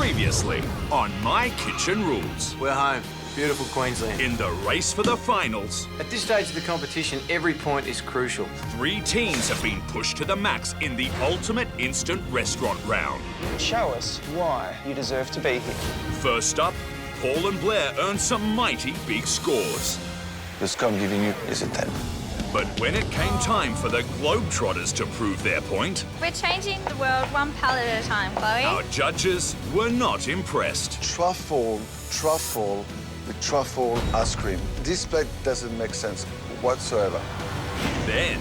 Previously on My Kitchen Rules. We're home. Beautiful Queensland. In the race for the finals, At this stage of the competition, every point is crucial. 3 teams have been pushed to the max in the ultimate instant restaurant round. Show us why you deserve to be here. First up, Paul and Blair earned some mighty big scores. The score I'm giving you is a 10. But when it came time for the Globetrotters to prove their point, We're changing the world one palette at a time, Chloe. our judges were not impressed. Truffle with truffle ice cream. This plate doesn't make sense whatsoever. Then,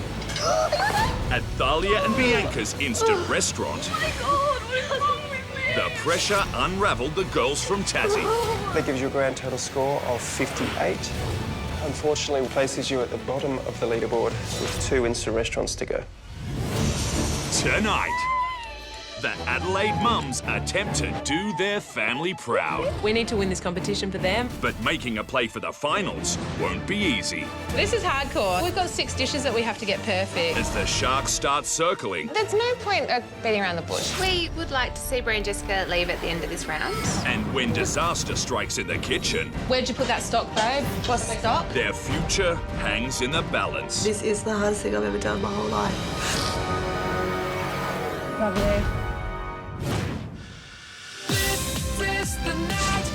at Thalia and Bianca's instant restaurant, the pressure unravelled the girls from Tassie. That gives you a grand total score of 58. Unfortunately, places you at the bottom of the leaderboard with 2 instant restaurants to go. Tonight, the Adelaide mums attempt to do their family proud. We need to win this competition for them. But making a play for the finals won't be easy This is hardcore. We've got 6 dishes that we have to get perfect. as the sharks start circling There's no point of beating around the bush. We would like to see Brie and Jessica leave at the end of this round. and when disaster strikes in the kitchen, Where'd you put that stock, babe? What's the stock? their future hangs in the balance. This is the hardest thing I've ever done my whole life. Love you. This is the night.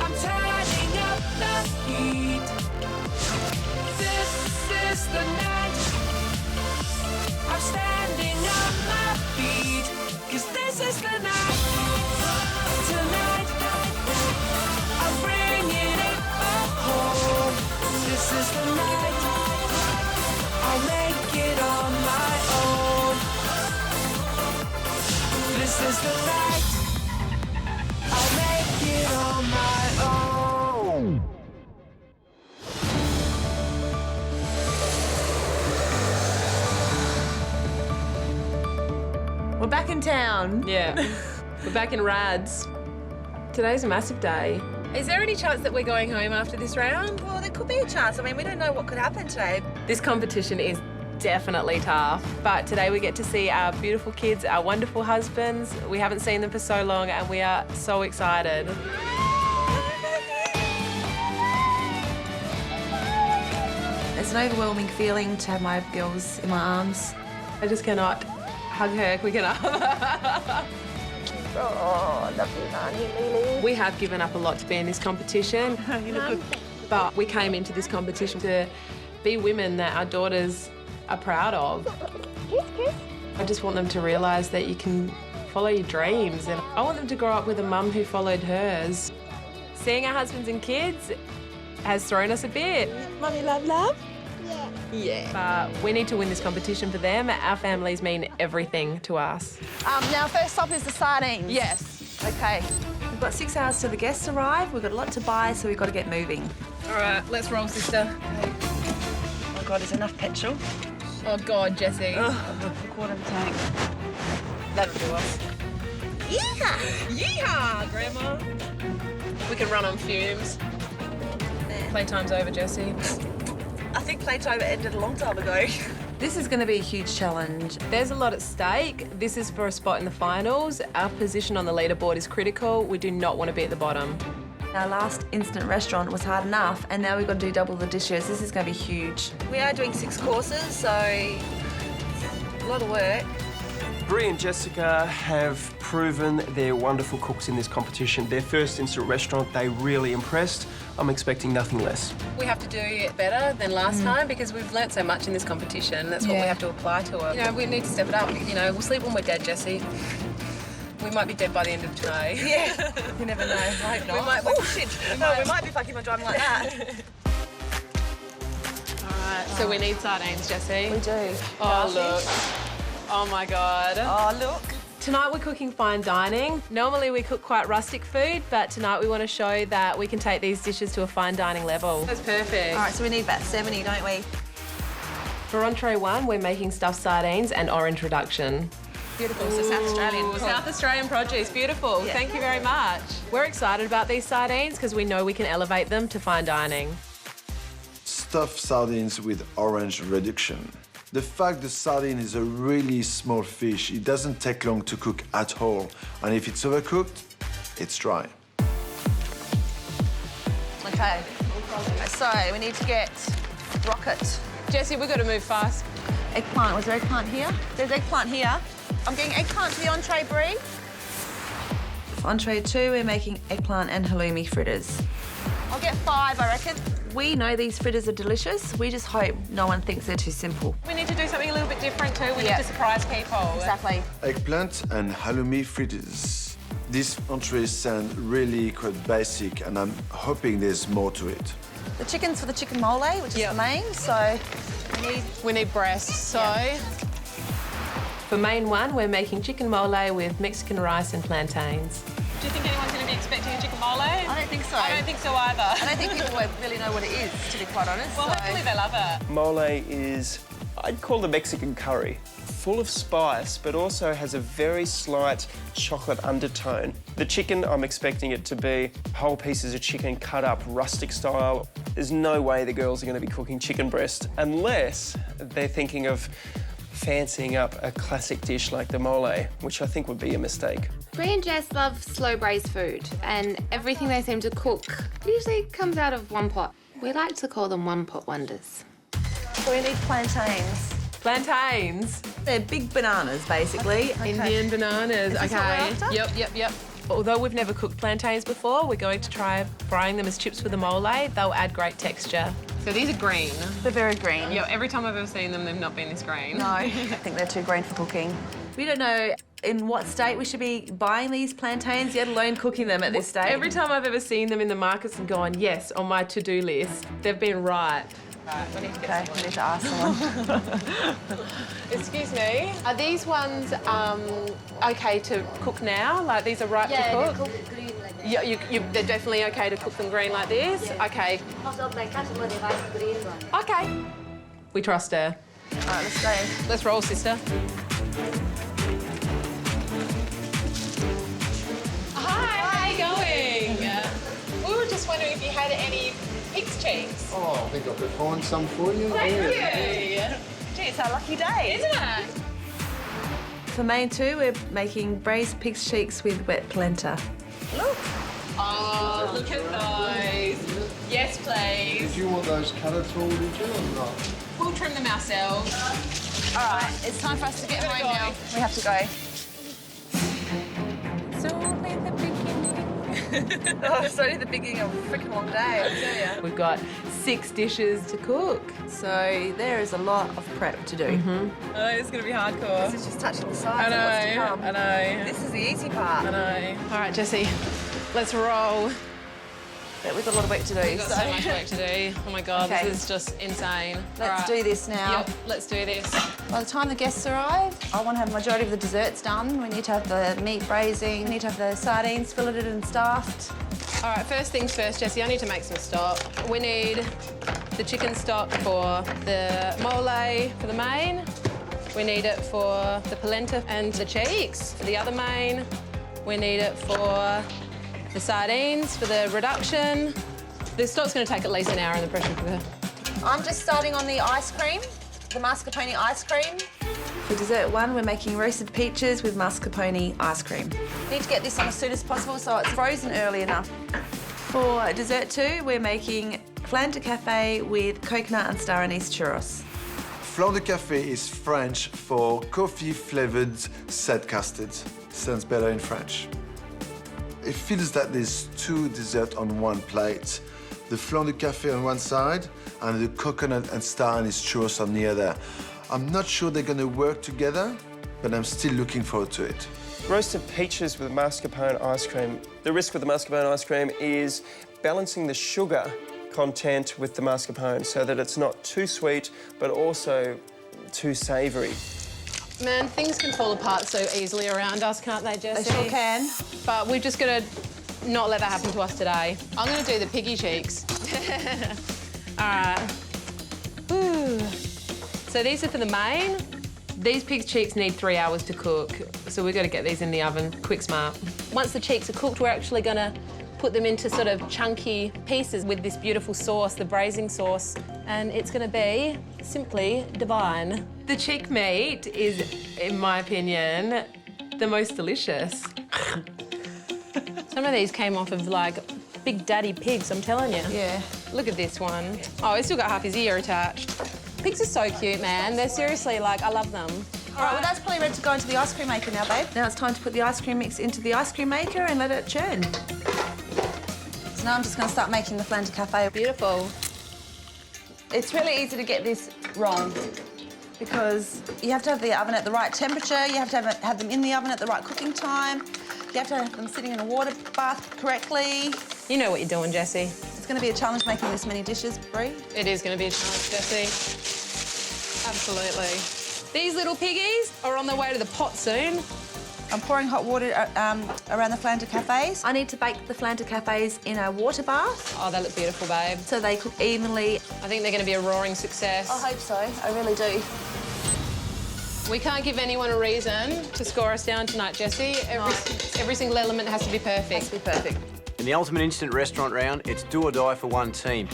I'm turning up the heat. This is the night. I'm standing on my feet. 'Cause this is the night. Tonight, I'm bringing it back home. This is the night. I'll make it on my own. This is the night. I'll make it on my own. We're back in town. Yeah. We're back in Rads. Today's a massive day. Is there any chance that we're going home after this round? Well, there could be a chance. I mean, we don't know what could happen today. This competition is definitely tough, but today we get to see our beautiful kids, our wonderful husbands. We haven't seen them for so long and we are so excited. It's an overwhelming feeling to have my girls in my arms. I just cannot hug her quick enough. Oh, love you, Nani, Lily. We have given up a lot to be in this competition, You look good. but we came into this competition to be women that our daughters are proud of. I just want them to realise that you can follow your dreams, and I want them to grow up with a mum who followed hers. Seeing our husbands and kids has thrown us a bit. Mummy, love? Yeah. But we need to win this competition for them. Our families mean everything to us. Now, first stop is the sardines. Yes. Okay. We've got 6 hours till the guests arrive. We've got a lot to buy, so we've got to get moving. All right, let's roll, sister. Oh, God, there's enough petrol. Oh, God, Jessie. A quarter of a tank. That'll do us. Yeah! Yeehaw, Grandma. We can run on fumes. Playtime's over, Jessie. I think playtime ended a long time ago. This is going to be a huge challenge. There's a lot at stake. This is for a spot in the finals. Our position on the leaderboard is critical. We do not want to be at the bottom. Our last instant restaurant was hard enough, and now we've got to do double the dishes. This is going to be huge. We are doing 6 courses, so a lot of work. Brie and Jessica have proven they're wonderful cooks in this competition. Their first instant restaurant, they really impressed. I'm expecting nothing less. We have to do it better than last time because we've learnt so much in this competition. That's what we have to apply to it. You know, we need to step it up. You know, we'll sleep when we're dead, Jessie. We might be dead by the end of today. Yeah, you never know. I hope not. We might, oh, shit. We might be fucking my driving like that. All right, so we need sardines, Jessie. We do. Oh, look. Oh, my God. Oh, look. Tonight we're cooking fine dining. Normally we cook quite rustic food, but tonight we want to show that we can take these dishes to a fine dining level. That's perfect. All right, so we need about 70, don't we? For entree 1, we're making stuffed sardines and orange reduction. Beautiful, so South Australian. Ooh, South Australian produce, beautiful. Yeah. Thank you very much. We're excited about these sardines because we know we can elevate them to fine dining. Stuffed sardines with orange reduction. The fact the sardine is a really small fish, it doesn't take long to cook at all. And if it's overcooked, it's dry. Okay. So we need to get rocket. Jessie, we've got to move fast. Eggplant. Was there eggplant here? There's eggplant here. I'm getting eggplant to the entree, Brie. For entree 2, we're making eggplant and halloumi fritters. I'll get 5, I reckon. We know these fritters are delicious. We just hope no one thinks they're too simple. We need to do something a little bit different too. We need to surprise people. Exactly. Eggplant and halloumi fritters. These entrees sound really quite basic, and I'm hoping there's more to it. The chicken's for the chicken mole, which is the main, so We need breasts, so... For main 1, we're making chicken mole with Mexican rice and plantains. Do you think anyone's going to be expecting a chicken mole? I don't think so. I don't think so either. I don't think people really know what it is, to be quite honest. Well, hopefully they love it. Mole is, I'd call the Mexican curry. Full of spice, but also has a very slight chocolate undertone. The chicken, I'm expecting it to be whole pieces of chicken cut up rustic style. There's no way the girls are going to be cooking chicken breast unless they're thinking of fancying up a classic dish like the mole, which I think would be a mistake. Brie and Jess love slow braised food, and everything they seem to cook usually comes out of one pot. We like to call them one-pot wonders. So we need plantains. Plantains? They're big bananas, basically. Indian bananas. Is this what we're after? Yep. Although we've never cooked plantains before, we're going to try frying them as chips with a mole. They'll add great texture. So these are green. They're very green. Yeah, every time I've ever seen them, they've not been this green. No, I think they're too green for cooking. We don't know in what state we should be buying these plantains, yet alone cooking them at this stage. Every time I've ever seen them in the markets and gone, yes, on my to-do list, they've been right. Right, we need to get we need to ask someone. Excuse me, are these ones okay to cook now? Like these are ripe to cook? Yeah, they cook green like that. They're definitely okay to cook them green like this? Yeah. Okay. Most of my customer, they buy green one. Okay. We trust her. All right, let's go. Let's roll, sister. Hi, how are you going? We were just wondering if you had any pig's cheeks. Oh, I think I could find some for you. Thank you. Gee, it's our lucky day. Isn't it? For main 2, we're making braised pig's cheeks with wet polenta. Look. Oh, look at those. Yes, please. Did you want those cut at all, did you, or not? We'll trim them ourselves. All right, it's time for us to get home now. We have to go. It's only the beginning. Oh, it's only the beginning of a freaking long day, I tell you. We've got 6 dishes to cook. So there is a lot of prep to do. I know, it's going to be hardcore. This is just touching the sides of what's to come. I know. This is the easy part. I know. All right, Jessie, let's roll. But we've got a lot of work to do. We've got so much work to do. Oh my God, Okay. this is just insane. Let's do this now. Yep, let's do this. By the time the guests arrive, I want to have the majority of the desserts done. We need to have the meat braising, we need to have the sardines filleted and stuffed. All right, first things first, Jessie, I need to make some stock. We need the chicken stock for the mole for the main. We need it for the polenta and the cheeks for the other main. We need it for the sardines for the reduction. The stock's going to take at least an hour in the pressure cooker. I'm just starting on the ice cream, the mascarpone ice cream. For dessert 1, we're making roasted peaches with mascarpone ice cream. Need to get this on as soon as possible so it's frozen early enough. For dessert 2, we're making Flander Café with coconut and star anise churros. Flander Café is French for coffee-flavored sad custard. Sounds better in French. It feels that there's 2 desserts on one plate. The Flander Café on one side and the coconut and star anise churros on the other. I'm not sure they're gonna work together, but I'm still looking forward to it. Roasted peaches with mascarpone ice cream. The risk with the mascarpone ice cream is balancing the sugar content with the mascarpone so that it's not too sweet, but also too savoury. Man, things can fall apart so easily around us, can't they, Jessie? They sure can. But we've just got to not let that happen to us today. I'm going to do the piggy cheeks. All right. Ooh. So these are for the main. These pig's cheeks need 3 hours to cook, so we've got to get these in the oven, quick smart. Once the cheeks are cooked, we're actually going to put them into sort of chunky pieces with this beautiful sauce, the braising sauce, and it's going to be simply divine. The cheek meat is, in my opinion, the most delicious. Some of these came off of, like, big daddy pigs, I'm telling you. Yeah. Look at this one. Oh, it's still got half his ear attached. Pigs are so cute, man. They're seriously, like, I love them. All right, well, that's probably ready to go into the ice cream maker now, babe. Now it's time to put the ice cream mix into the ice cream maker and let it churn. So now I'm just going to start making the Flander Café. Beautiful. It's really easy to get this wrong because you have to have the oven at the right temperature, you have to have them in the oven at the right cooking time, you have to have them sitting in a water bath correctly. You know what you're doing, Jessie. It's going to be a challenge making this many dishes, Brie. It is going to be a challenge, Jessie. Absolutely. These little piggies are on their way to the pot soon. I'm pouring hot water around the Flander Cafés. I need to bake the Flander Cafés in a water bath. Oh, they look beautiful, babe. So they cook evenly. I think they're going to be a roaring success. I hope so. I really do. We can't give anyone a reason to score us down tonight, Jessie. Every single element has to be perfect. Has to be perfect. In the ultimate instant restaurant round, it's do or die for one team.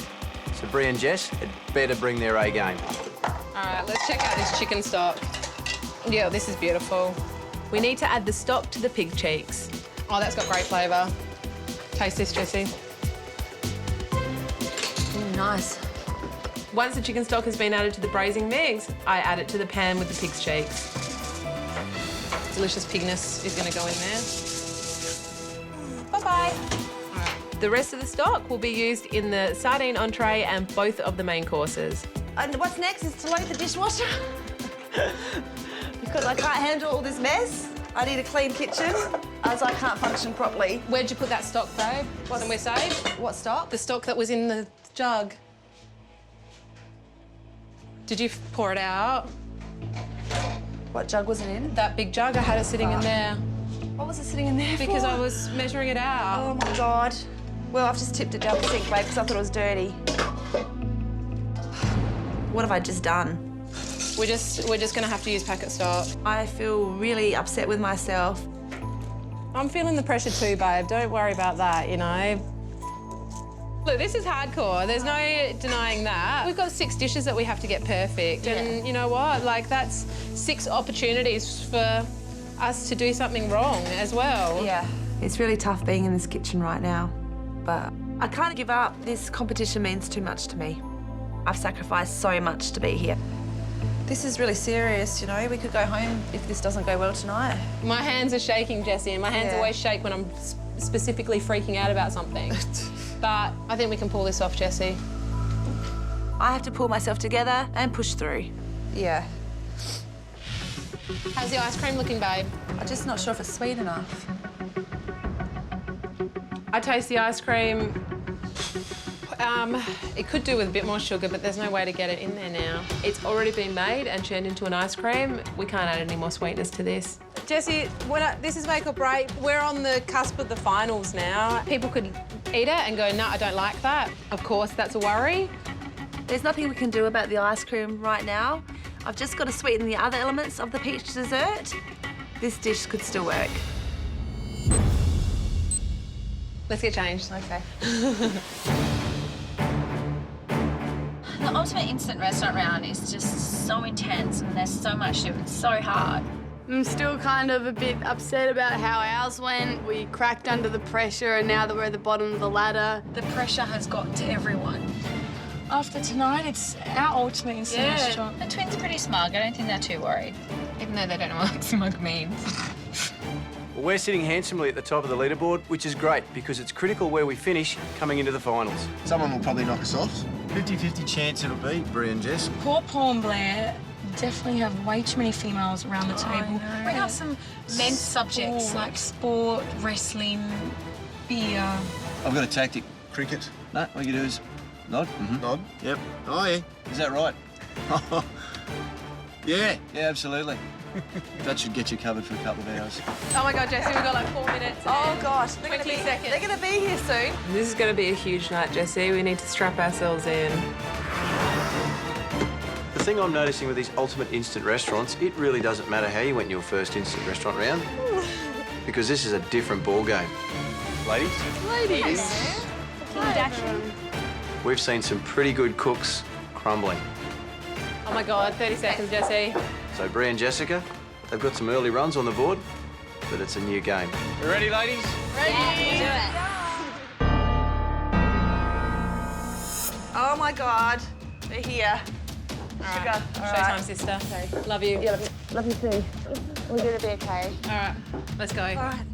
So Brie and Jess had better bring their A game. All right, let's check out this chicken stock. Yeah, this is beautiful. We need to add the stock to the pig cheeks. Oh, that's got great flavour. Taste this, Jessie. Nice. Once the chicken stock has been added to the braising mix, I add it to the pan with the pig's cheeks. Delicious pigness is going to go in there. Bye-bye. All right. The rest of the stock will be used in the sardine entree and both of the main courses. And what's next is to load the dishwasher. Because I can't handle all this mess. I need a clean kitchen, as I can't function properly. Where'd you put that stock, babe? Somewhere safe? What stock? The stock that was in the jug. Did you pour it out? What jug was it in? That big jug, I had it sitting in there. What was it sitting in there Because for? I was measuring it out. Oh, my God. Well, I've just tipped it down the sink, babe, because I thought it was dirty. What have I just done? We're just going to have to use packet stock. I feel really upset with myself. I'm feeling the pressure too, babe. Don't worry about that, you know. Look, this is hardcore. There's no denying that. We've got 6 dishes that we have to get perfect. And you know what? Like, that's 6 opportunities for us to do something wrong as well. Yeah. It's really tough being in this kitchen right now. But I can't give up. This competition means too much to me. I've sacrificed so much to be here. This is really serious, you know. We could go home if this doesn't go well tonight. My hands are shaking, Jessie, and my hands always shake when I'm specifically freaking out about something. But I think we can pull this off, Jessie. I have to pull myself together and push through. Yeah. How's the ice cream looking, babe? I'm just not sure if it's sweet enough. I taste the ice cream. It could do with a bit more sugar, but there's no way to get it in there now. It's already been made and churned into an ice cream. We can't add any more sweetness to this. Jessie, this is make or break. We're on the cusp of the finals now. People could eat it and go, no, I don't like that. Of course, that's a worry. There's nothing we can do about the ice cream right now. I've just got to sweeten the other elements of the peach dessert. This dish could still work. Let's get changed. Okay. The ultimate instant restaurant round is just so intense and there's so much to it. It's so hard. I'm still kind of a bit upset about how ours went. We cracked under the pressure and now that we're at the bottom of the ladder. The pressure has got to everyone. After tonight, it's our ultimate instant restaurant. The twins are pretty smug. I don't think they're too worried. Even though they don't know what smug means. Well, we're sitting handsomely at the top of the leaderboard, which is great because it's critical where we finish coming into the finals. Someone will probably knock us off. 50-50 chance it'll be Brie and Jess. Poor Paul and Blair definitely have way too many females around the table. Bring up some men's subjects like sport, wrestling, beer. I've got a tactic. Cricket. No, all you do is nod. Nod. Yep. Oh, yeah. Is that right? Yeah, absolutely. That should get you covered for a couple of hours. Oh my God, Jessie, we've got like 4 minutes. Oh gosh, they're going to be here soon. This is going to be a huge night, Jessie. We need to strap ourselves in. The thing I'm noticing with these ultimate instant restaurants, it really doesn't matter how you went your first instant restaurant round because this is a different ball game. Ladies? Ladies. We've seen some pretty good cooks crumbling. Oh my God, 30 seconds, Jesse. So Brie and Jessica, they've got some early runs on the board, but it's a new game. You ready, ladies? Ready? Do it. Oh my God, they're here. Sugar. Showtime, sister. Love you. Yeah, love you too. We're gonna be okay. All right, let's go. All right.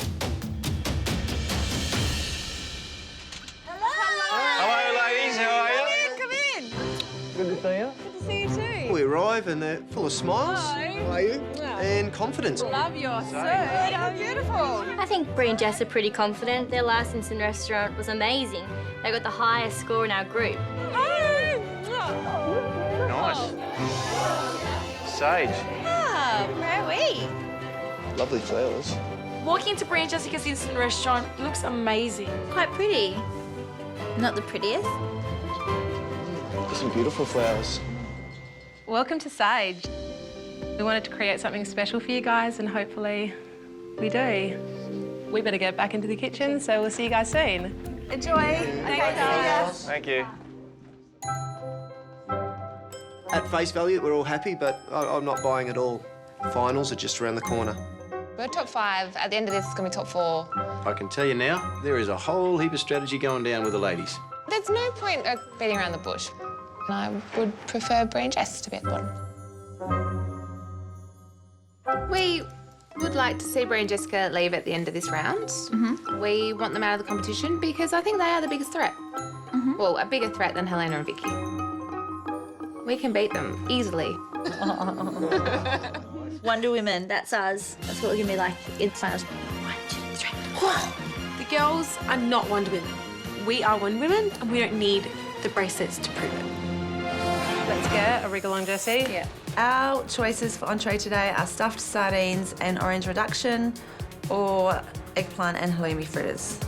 Hello, ladies. How are you? Come in. Good to see you. Good to see you too. We arrive and they're full of smiles. Hello. How are you? And confidence. Love your suit. How beautiful. I think Brie and Jess are pretty confident. Their last instant restaurant was amazing. They got the highest score in our group. Nice. Sage. Ah, where are we? Lovely flowers. Walking into Brie and Jessica's instant restaurant looks amazing. Quite pretty. Not the prettiest. There's some beautiful flowers. Welcome to Sage. We wanted to create something special for you guys, and hopefully we do. We better get back into the kitchen, so we'll see you guys soon. Enjoy. Thank Thank you. At face value, we're all happy, but I'm not buying it all. Finals are just around the corner. We're top 5. At the end of this, it's going to be top 4. I can tell you now, there is a whole heap of strategy going down with the ladies. There's no point of beating around the bush. I would prefer Brie and Jess to be at the bottom. We would like to see Brie and Jessica leave at the end of this round. We want them out of the competition because I think they are the biggest threat. Well, a bigger threat than Helena and Vicky. We can beat them easily. Wonder Women, that's us. That's what we're gonna be like in finals. 1, 2, 3. The girls are not Wonder Women. We are Wonder Women, and we don't need the bracelets to prove it. Let's get a rig along, Jessie. Yeah. Our choices for entree today are stuffed sardines and orange reduction, or eggplant and halloumi fritters.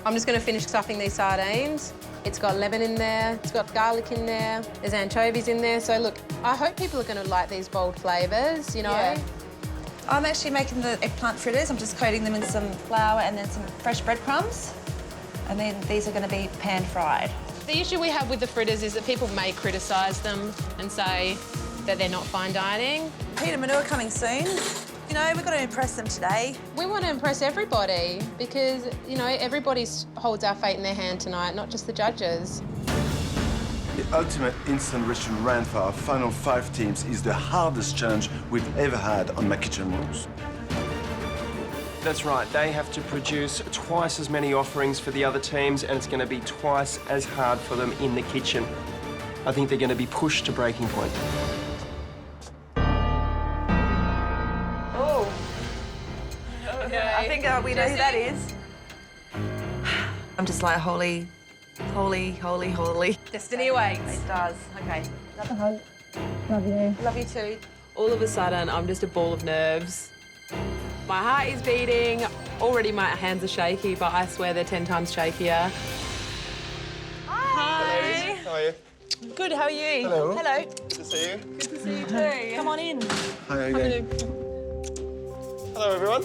I'm just going to finish stuffing these sardines. It's got lemon in there, it's got garlic in there, there's anchovies in there. So look, I hope people are going to like these bold flavours, you know? Yeah. I'm actually making the eggplant fritters. I'm just coating them in some flour and then some fresh breadcrumbs. And then these are going to be pan-fried. The issue we have with the fritters is that people may criticise them and say that they're not fine dining. Peter Manure coming soon. You know, we've got to impress them today. We want to impress everybody because, you know, everybody holds our fate in their hand tonight, not just the judges. The ultimate instant restaurant round for our final 5 teams is the hardest challenge we've ever had on My Kitchen Rules. That's right, they have to produce twice as many offerings for the other teams, and it's going to be twice as hard for them in the kitchen. I think they're going to be pushed to breaking point. Oh. Okay. I think we know who that is. I'm just like, holy, holy, holy, holy. Destiny awaits. It does. Okay. Love a hug. Love you. Love you too. All of a sudden, I'm just a ball of nerves. My heart is beating. Already my hands are shaky, but I swear they're 10 times shakier. Hi. How are you? Good, how are you? Hello. Hello. Good to see you. Good to see you too. Come on in. How are you doing? Hello, everyone.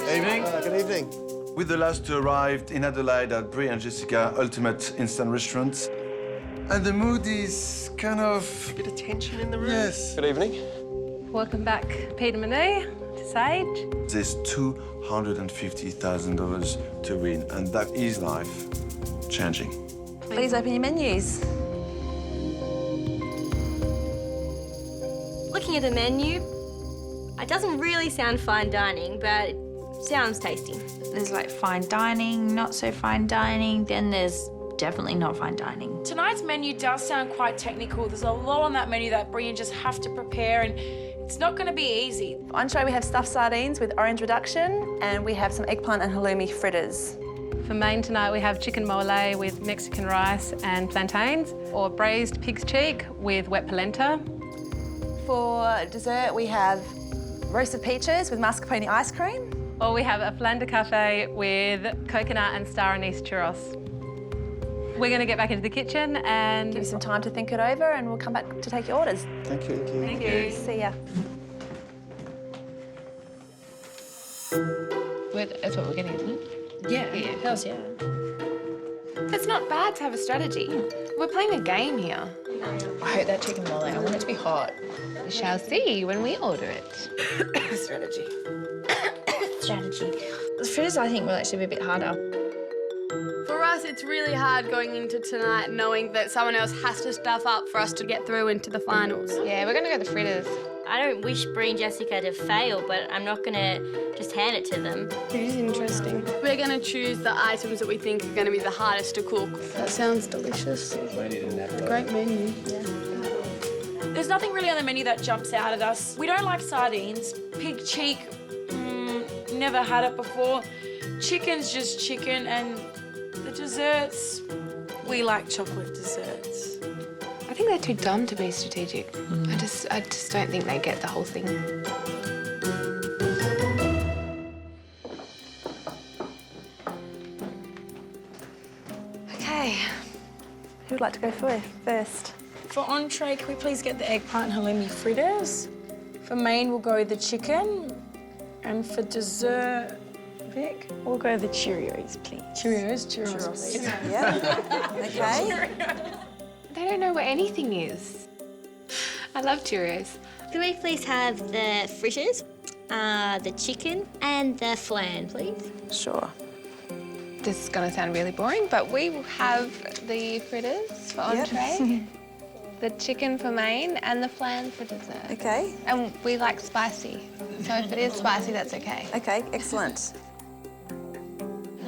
Evening. Good evening. With the last 2 arrived in Adelaide at Brie and Jessica Ultimate Instant Restaurants. And the mood is kind of... A bit of tension in the room. Yes. Good evening. Welcome back, Peter Manu, to Sage. There's $250,000 to win, and that is life changing. Please open your menus. Looking at the menu, it doesn't really sound fine dining, but it sounds tasty. There's like fine dining, not so fine dining, then there's definitely not fine dining. Tonight's menu does sound quite technical. There's a lot on that menu that Brie and just have to prepare, and it's not going to be easy. For entree, we have stuffed sardines with orange reduction, and we have some eggplant and halloumi fritters. For main tonight, we have chicken mole with Mexican rice and plantains, or braised pig's cheek with wet polenta. For dessert, we have roasted peaches with mascarpone ice cream. Or we have a Flander Café with coconut and star anise churros. We're going to get back into the kitchen and... Give you some time to think it over, and we'll come back to take your orders. Thank you. Thank you. See ya. That's what we're getting, isn't it? Yeah, hells yeah. It's not bad to have a strategy. We're playing a game here. I hope that chicken mole, I want it to be hot. We shall see when we order it. Strategy. The fritters, I think, will actually be a bit harder. For us, it's really hard going into tonight knowing that someone else has to stuff up for us to get through into the finals. Yeah, we're gonna go the fritters. I don't wish Brie and Jessica to fail, but I'm not gonna just hand it to them. It is interesting. We're gonna choose the items that we think are gonna be the hardest to cook. That sounds delicious. Great menu. There's nothing really on the menu that jumps out at us. We don't like sardines. Pig cheek, never had it before. Chicken's just chicken, and the desserts, we like chocolate desserts. I think they're too dumb to be strategic. I just don't think they get the whole thing. Okay. Who would like to go first? For entree, can we please get the eggplant halloumi fritters? For main, we'll go the chicken. And for dessert, Vic, we'll go the Cheerios, please. Churros, please. Yeah. Okay. They don't know what anything is. I love Churros. Can we please have the fritters, the chicken, and the flan, please? Sure. This is gonna sound really boring, but we will have the fritters for entree, the chicken for main, and the flan for dessert. Okay. And we like spicy, so if it is spicy, that's okay. Okay, excellent.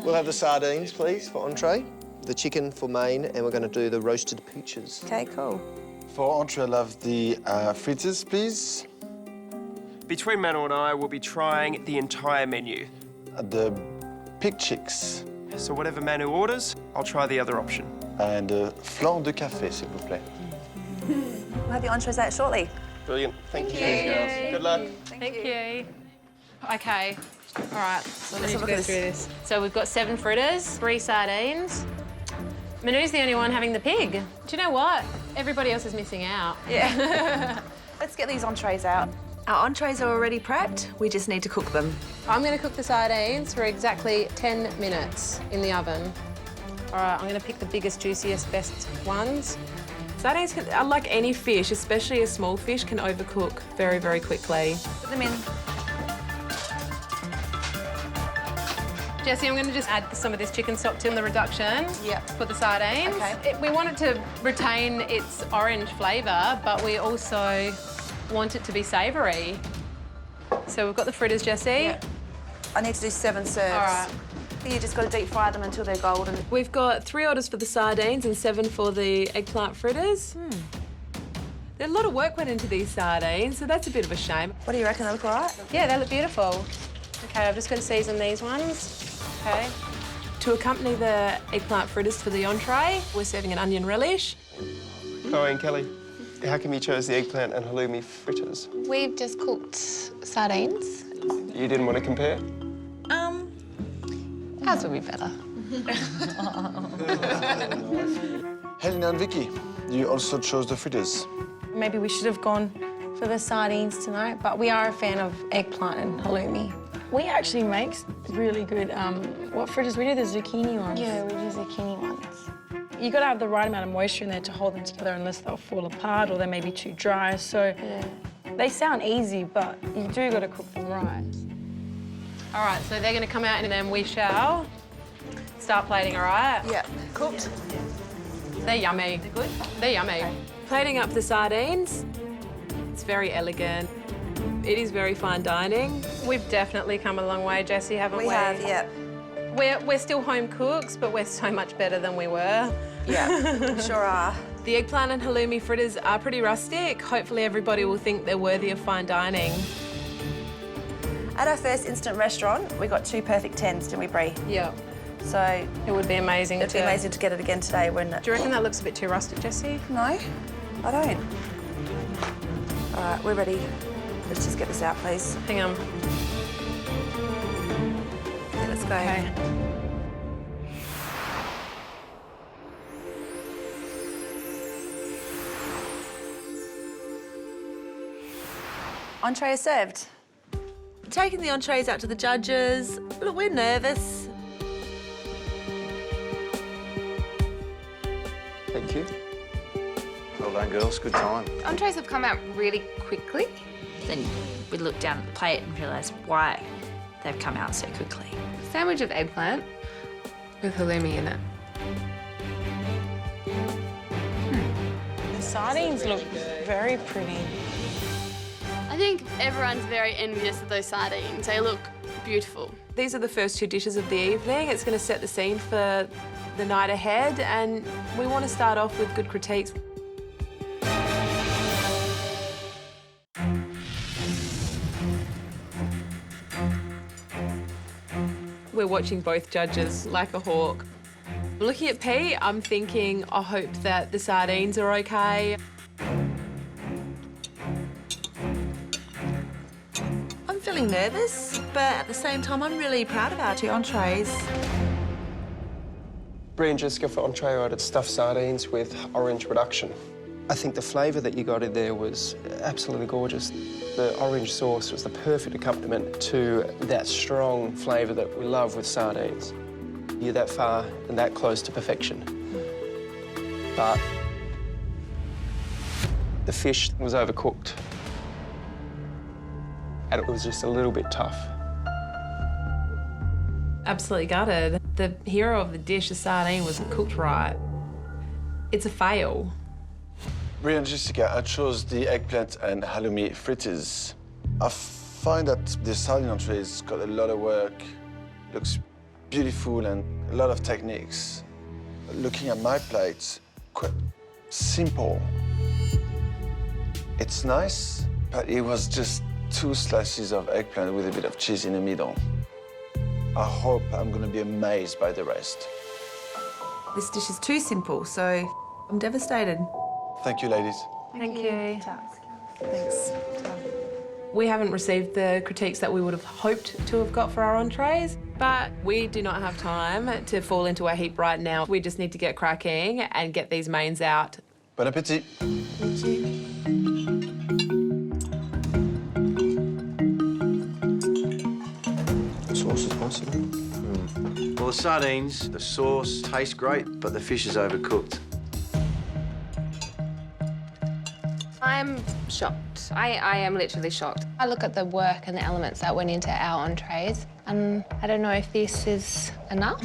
We'll have the sardines, please, for entree, the chicken for main, and we're going to do the roasted peaches. Okay, cool. For entree, I'll have the fritters, please. Between Manu and I, we'll be trying the entire menu. The pig chicks. So whatever Manu orders, I'll try the other option. And flan de café, s'il vous plaît. We'll have your entrees out shortly. Brilliant. Thank you. Girls. Good luck. Thank you. Okay. All right, so let's have a go look at through this. this. So we've got 7 fritters, 3 sardines. Manu's the only one having the pig. Do you know what? Everybody else is missing out. Yeah. Let's get these entrees out. Our entrees are already prepped. We just need to cook them. I'm going to cook the sardines for exactly 10 minutes in the oven. All right, I'm going to pick the biggest, juiciest, best ones. Sardines, like any fish, especially a small fish, can overcook very, very quickly. Put them in. Jessie, I'm going to just add some of this chicken stock to the reduction for the sardines. Okay. We want it to retain its orange flavour, but we also want it to be savoury. So we've got the fritters, Jessie. Yeah. I need to do 7 serves. All right. You just got to deep fry them until they're golden. We've got 3 orders for the sardines and 7 for the eggplant fritters. There's a lot of work went into these sardines, so that's a bit of a shame. What do you reckon? They look all right? Yeah, they look beautiful. Okay, I'm just going to season these ones. Okay. To accompany the eggplant fritters for the entree, we're serving an onion relish. Chloe and Kelly, how come you chose the eggplant and halloumi fritters? We've just cooked sardines. You didn't want to compare? Ours will be better. Helena and Vicky, you also chose the fritters. Maybe we should have gone for the sardines tonight, but we are a fan of eggplant and halloumi. We actually make really good, what fritters? We do the zucchini ones. Yeah, we do zucchini ones. You got to have the right amount of moisture in there to hold them together, unless they'll fall apart or they may be too dry. So they sound easy, but you do got to cook them right. All right, so they're going to come out and then we shall start plating, all right? Yeah. Cooked? They're yummy. They're good? They're yummy. Okay. Plating up the sardines. It's very elegant. It is very fine dining. We've definitely come a long way, Jessie, haven't we? We have, yeah. We're still home cooks, but we're so much better than we were. Yeah, we sure are. The eggplant and halloumi fritters are pretty rustic. Hopefully everybody will think they're worthy of fine dining. At our first instant restaurant, we got 2 perfect 10s, didn't we, Brie? Yeah. So it would be amazing. It'd be amazing to get it again today, wouldn't it? Do you reckon that looks a bit too rustic, Jessie? No, I don't. All right, we're ready. Let's just get this out, please. Hang on. Okay, let's go. Okay. Entree is served. Taking the entrees out to the judges. Look, we're nervous. Thank you. Well done, girls. Good time. Entrees have come out really quickly. Then we look down at the plate and realise why they've come out so quickly. Sandwich of eggplant with halloumi in it. The sardines look very pretty. I think everyone's very envious of those sardines. They look beautiful. These are the first 2 dishes of the evening. It's going to set the scene for the night ahead, and we want to start off with good critiques. We're watching both judges like a hawk. Looking at Pete, I'm thinking, I hope that the sardines are okay. I'm feeling nervous, but at the same time, I'm really proud of our 2 entrees. Brie and Jessica for entree ordered stuffed sardines with orange reduction. I think the flavour that you got in there was absolutely gorgeous. The orange sauce was the perfect accompaniment to that strong flavour that we love with sardines. You're that far and that close to perfection. But the fish was overcooked. And it was just a little bit tough. Absolutely gutted. The hero of the dish, the sardine, wasn't cooked right. It's a fail. Brie and Jessica, I chose the eggplant and halloumi fritters. I find that the sardine entree's got a lot of work, looks beautiful and a lot of techniques. Looking at my plate, quite simple. It's nice, but it was just 2 slices of eggplant with a bit of cheese in the middle. I hope I'm gonna be amazed by the rest. This dish is too simple, so I'm devastated. Thank you, ladies. Thank you. Thanks. We haven't received the critiques that we would have hoped to have got for our entrees, but we do not have time to fall into a heap right now. We just need to get cracking and get these mains out. Bon appétit. The sauce is possible. Well, the sardines, the sauce tastes great, but the fish is overcooked. I'm shocked. I am literally shocked. I look at the work and the elements that went into our entrees, and I don't know if this is enough.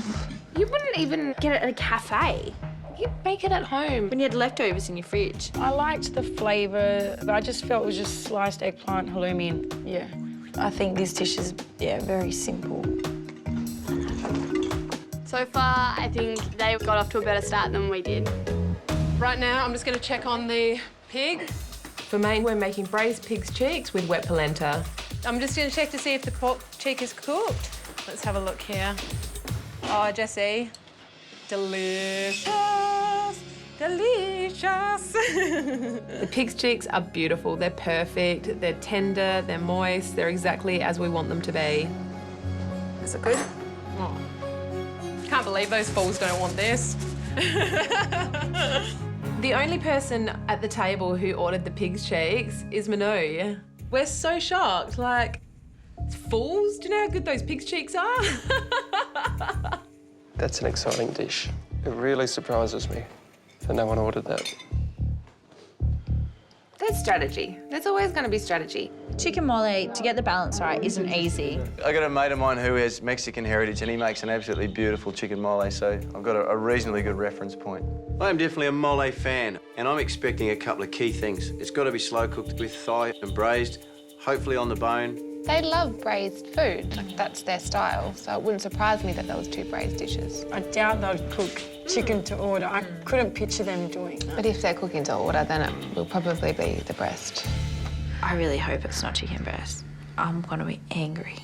You wouldn't even get it at a cafe. You make it at home. When you had leftovers in your fridge. I liked the flavour, but I just felt it was just sliced eggplant, halloumi, and yeah. I think this dish is, very simple. So far, I think they got off to a better start than we did. Right now, I'm just going to check on the pig. For main, we're making braised pig's cheeks with wet polenta. I'm just going to check to see if the pork cheek is cooked. Let's have a look here. Oh, Jessie. Delicious. Delicious. The pig's cheeks are beautiful. They're perfect. They're tender. They're moist. They're exactly as we want them to be. Is it good? Oh. Can't believe those fools don't want this. The only person at the table who ordered the pig's cheeks is Manu. We're so shocked, like, fools? Do you know how good those pig's cheeks are? That's an exciting dish. It really surprises me that no one ordered that. There's strategy. There's always going to be strategy. Chicken mole, to get the balance right, isn't easy. I got a mate of mine who has Mexican heritage and he makes an absolutely beautiful chicken mole, so I've got a reasonably good reference point. I am definitely a mole fan, and I'm expecting a couple of key things. It's got to be slow cooked with thigh and braised, hopefully on the bone. They love braised food. Like, that's their style, so it wouldn't surprise me that there was 2 braised dishes. I doubt they'd cook chicken to order. I couldn't picture them doing that. But if they're cooking to order, then it will probably be the breast. I really hope it's not chicken breast. I'm going to be angry.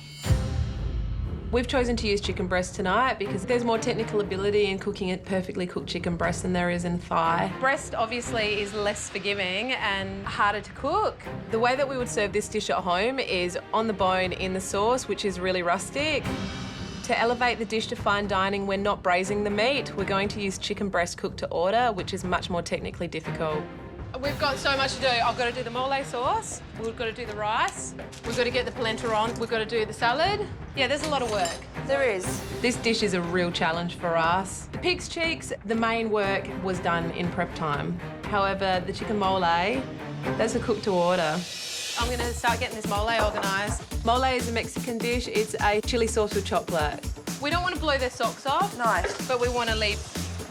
We've chosen to use chicken breast tonight because there's more technical ability in cooking a perfectly cooked chicken breast than there is in thigh. Breast obviously is less forgiving and harder to cook. The way that we would serve this dish at home is on the bone in the sauce, which is really rustic. To elevate the dish to fine dining, we're not braising the meat. We're going to use chicken breast cooked to order, which is much more technically difficult. We've got so much to do. I've got to do the mole sauce. We've got to do the rice. We've got to get the polenta on. We've got to do the salad. Yeah, there's a lot of work. There is. This dish is a real challenge for us. The pig's cheeks, the main work was done in prep time. However, the chicken mole, that's a cook to order. I'm going to start getting this mole organised. Mole is a Mexican dish. It's a chili sauce with chocolate. We don't want to blow their socks off. No. But we want to leave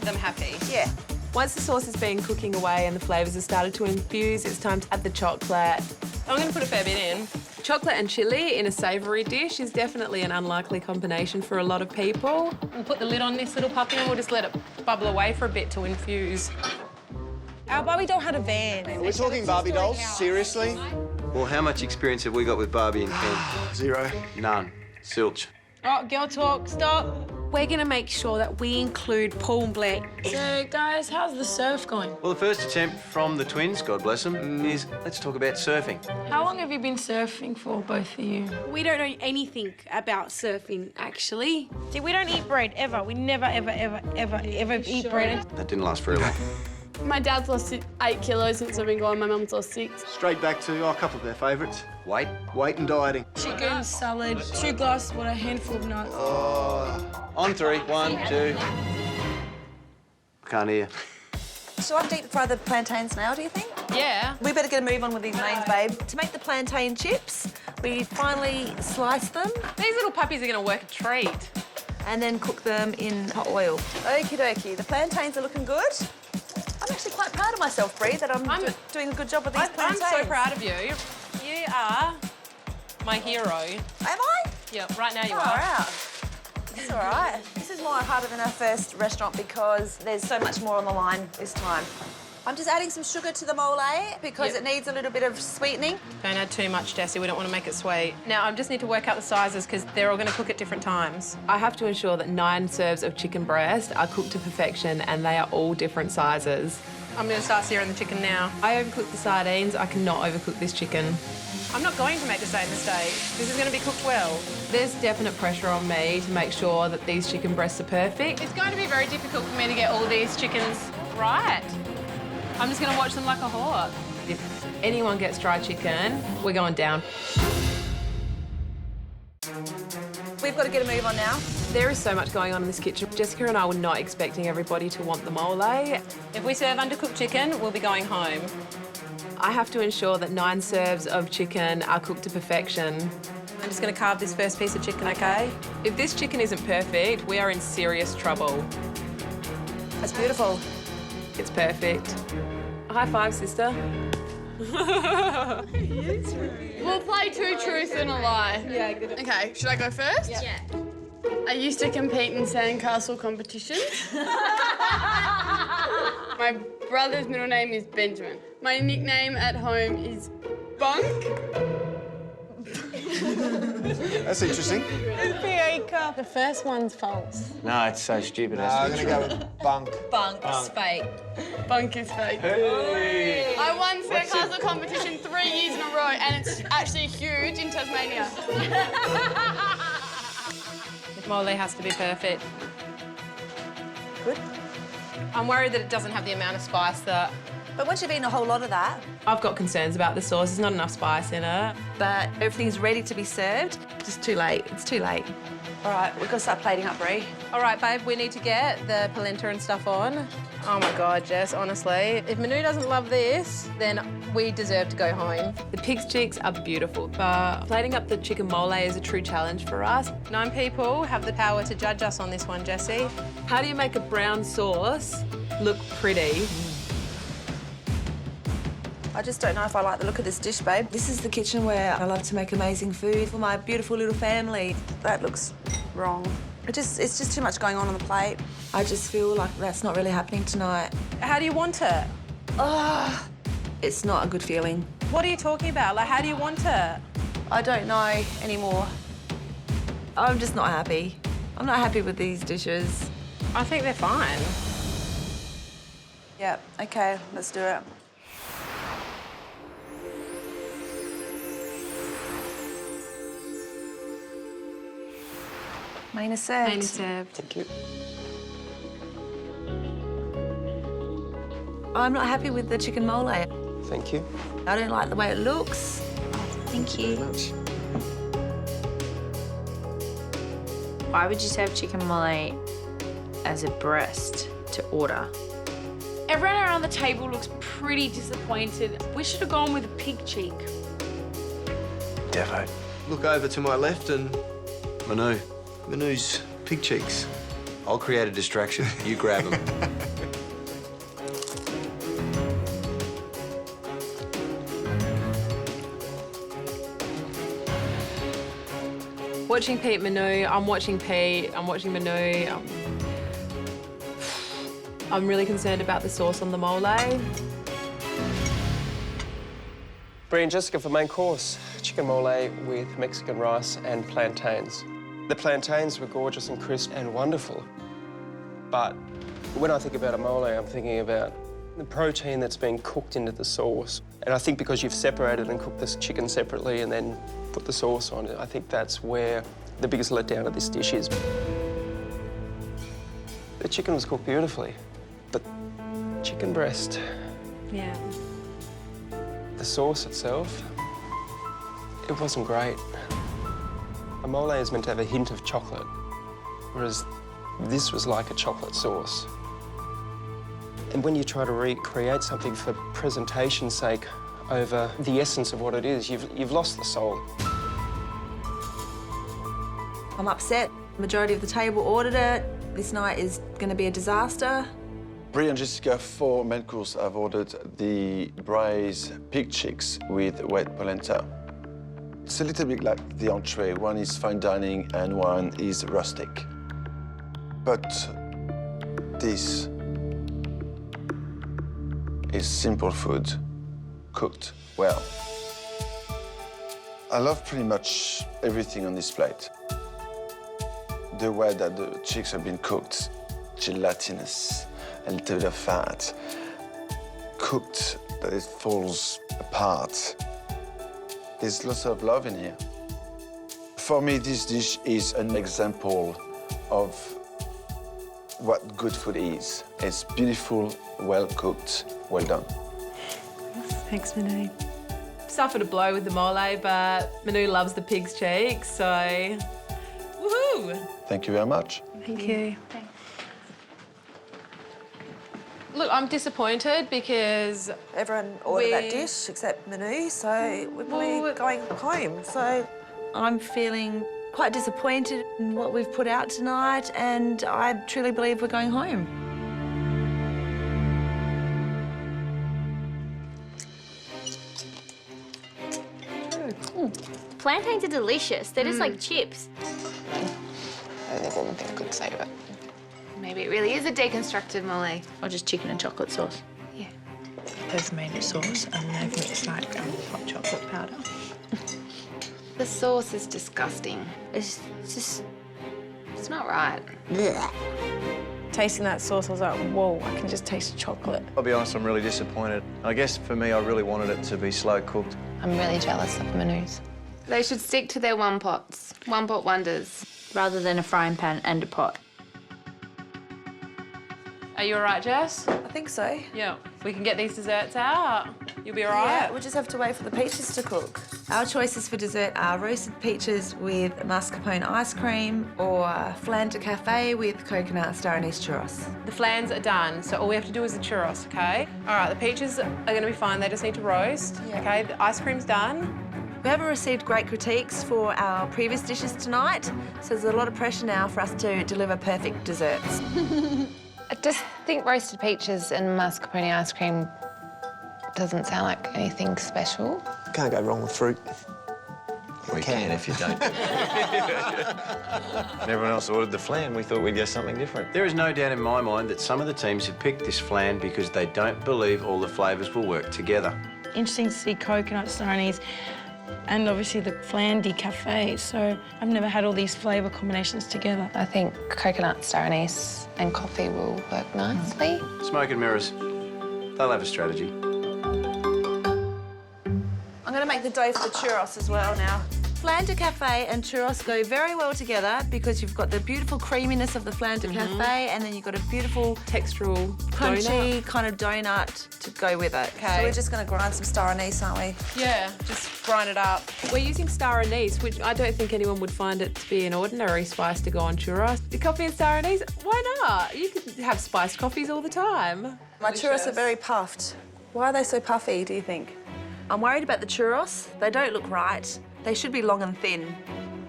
them happy. Yeah. Once the sauce has been cooking away and the flavours have started to infuse, it's time to add the chocolate. I'm going to put a fair bit in. Chocolate and chilli in a savoury dish is definitely an unlikely combination for a lot of people. We'll put the lid on this little puppy and we'll just let it bubble away for a bit to infuse. Our Barbie doll had a van. Are we talking Barbie dolls? Seriously? Well, how much experience have we got with Barbie and Ken? 0. None. Silch. Oh, girl talk, stop. We're gonna make sure that we include Paul and Blair. So, guys, how's the surf going? Well, the first attempt from the twins, God bless them, is let's talk about surfing. How long have you been surfing for, both of you? We don't know anything about surfing, actually. See, we don't eat bread, ever. We never, ever eat bread. That didn't last very long. My dad's lost 8 kilos since I've been gone. My mum's lost 6. Straight back to a couple of their favourites. Weight? Weight and dieting. Chicken, salad, 2 glasses of water, a handful of nuts. On 3. 1, 2. I can't hear. Shall I deep fry the plantains now, do you think? Yeah. We better get a move on with these mains, babe. To make the plantain chips, we finally slice them. These little puppies are going to work a treat. And then cook them in hot oil. Okie dokie, the plantains are looking good. I'm actually quite proud of myself, Bree, that I'm doing a good job with these plantains. I'm so proud of you. You are my hero. Am I? Yeah, right now you Far are. out. It's all right. This is more harder than our first restaurant because there's so much more on the line this time. I'm just adding some sugar to the mole because it needs a little bit of sweetening. Don't add too much, Jessie. We don't want to make it sweet. Now, I just need to work out the sizes because they're all going to cook at different times. I have to ensure that 9 serves of chicken breast are cooked to perfection and they are all different sizes. I'm going to start searing the chicken now. I overcooked the sardines. I cannot overcook this chicken. I'm not going to make the same mistake. This is going to be cooked well. There's definite pressure on me to make sure that these chicken breasts are perfect. It's going to be very difficult for me to get all these chickens right. I'm just going to watch them like a hawk. If anyone gets dry chicken, we're going down. We've got to get a move on now. There is so much going on in this kitchen. Jessica and I were not expecting everybody to want the mole. If we serve undercooked chicken, we'll be going home. I have to ensure that 9 serves of chicken are cooked to perfection. I'm just going to carve this first piece of chicken, okay? If this chicken isn't perfect, we are in serious trouble. That's beautiful. It's perfect. High five, sister. We'll play 2 truths and a lie. Yeah, good. Okay, should I go first? Yeah. I used to compete in sandcastle competitions. My brother's middle name is Benjamin. My nickname at home is Bunk. That's interesting. The first one's false. No, it's so stupid. I'm going to go with bunk. Bunk's fake. Bunk is fake. Hey. I won sandcastle competition 3 years in a row, and it's actually huge in Tasmania. The mole has to be perfect. Good. I'm worried that it doesn't have the amount of spice that... But once you've eaten a whole lot of that, I've got concerns about the sauce. There's not enough spice in it. but everything's ready to be served, it's just too late. It's too late. All right, we've got to start plating up, Bree. All right, babe, we need to get the polenta and stuff on. Oh, my God, Jess, honestly. If Manu doesn't love this, then we deserve to go home. The pig's cheeks are beautiful, but plating up the chicken mole is a true challenge for us. 9 people have the power to judge us on this one, Jessie. How do you make a brown sauce look pretty? I just don't know if I like the look of this dish, babe. This is the kitchen where I love to make amazing food for my beautiful little family. That looks wrong. It's just too much going on the plate. I just feel like that's not really happening tonight. How do you want it? Oh, it's not a good feeling. What are you talking about? Like, how do you want it? I don't know anymore. I'm just not happy. I'm not happy with these dishes. I think they're fine. Yeah, okay, let's do it. Main is served. Main is served. Thank you. I'm not happy with the chicken mole. Thank you. I don't like the way it looks. Thank you. Why would you serve chicken mole as a breast to order? Everyone around the table looks pretty disappointed. We should have gone with a pig cheek. Defo. Look over to my left and Manu, Manu's pig cheeks. I'll create a distraction. You grab them. Watching Pete Manu, I'm watching Pete, I'm watching Manu. I'm really concerned about the sauce on the mole. Brie and Jessica for main course. Chicken mole with Mexican rice and plantains. The plantains were gorgeous and crisp and wonderful. But when I think about a mole, I'm thinking about the protein that's been cooked into the sauce. And I think because you've separated and cooked this chicken separately and then put the sauce on it, I think that's where the biggest letdown of this dish is. The chicken was cooked beautifully, but chicken breast, Yeah. the sauce itself, it wasn't great. A mole is meant to have a hint of chocolate, whereas this was like a chocolate sauce. And when you try to recreate something for presentation's sake over the essence of what it is, you've lost the soul. I'm upset. Majority of the table ordered it. This night is going to be a disaster. Brie and Jessica for main course have ordered the braised pig cheeks with wet polenta. It's a little bit like the entree. One is fine dining and one is rustic. But this is simple food cooked well. I love pretty much everything on this plate. The way that the chicks have been cooked, gelatinous, a little bit of fat, cooked that it falls apart. There's lots of love in here. For me, this dish is an example of what good food is. It's beautiful, well cooked, well done. Thanks, Manu. Suffered a blow with the mole, but Manu loves the pig's cheek, so woohoo! Thank you very much. Thank you. Look, I'm disappointed because Everyone ordered that dish except Manu, so we're probably going home. So I'm feeling quite disappointed in what we've put out tonight, and I truly believe we're going home. Plantains are delicious. They're just like chips. There's anything I could say, but maybe it really is a deconstructed mole. Or just chicken and chocolate sauce. Yeah. They've made a sauce and they've mixed like hot chocolate powder. The sauce is disgusting. It's just... It's not right. Blech. Tasting that sauce, I was like, whoa, I can just taste chocolate. I'll be honest, I'm really disappointed. I guess for me, I really wanted it to be slow cooked. I'm really jealous of Manu's. They should stick to their one-pots, one-pot wonders. Rather than a frying pan and a pot. Are you all right, Jess? I think so. Yeah. We can get these desserts out. You'll be all right? Yeah, we'll just have to wait for the peaches to cook. Our choices for dessert are roasted peaches with mascarpone ice cream or Flander Café with coconut star anise churros. The flans are done, so all we have to do is the churros, OK? All right, the peaches are going to be fine. They just need to roast, OK? The ice cream's done. We haven't received great critiques for our previous dishes tonight, so there's a lot of pressure now for us to deliver perfect desserts. I just think roasted peaches and mascarpone ice cream doesn't sound like anything special. Can't go wrong with fruit. We can if you don't. When everyone else ordered the flan, we thought we'd get something different. There is no doubt in my mind that some of the teams have picked this flan because they don't believe all the flavours will work together. Interesting to see coconut star anise and obviously the Flander Café. So I've never had all these flavour combinations together. I think coconut star anise and coffee will work nicely. Smoke and mirrors. They'll have a strategy. I'm going to make the dough for the churros as well now. Flander Cafe and churros go very well together because you've got the beautiful creaminess of the Flander Cafe and then you've got a beautiful textural crunchy donut. kind of donut to go with it. Okay. So we're just going to grind some star anise, aren't we? Yeah, just grind it up. We're using star anise, which I don't think anyone would find it to be an ordinary spice to go on churros. The coffee and star anise, why not? You could have spiced coffees all the time. My churros are very puffed. Why are they so puffy, do you think? I'm worried about the churros. They don't look right. They should be long and thin.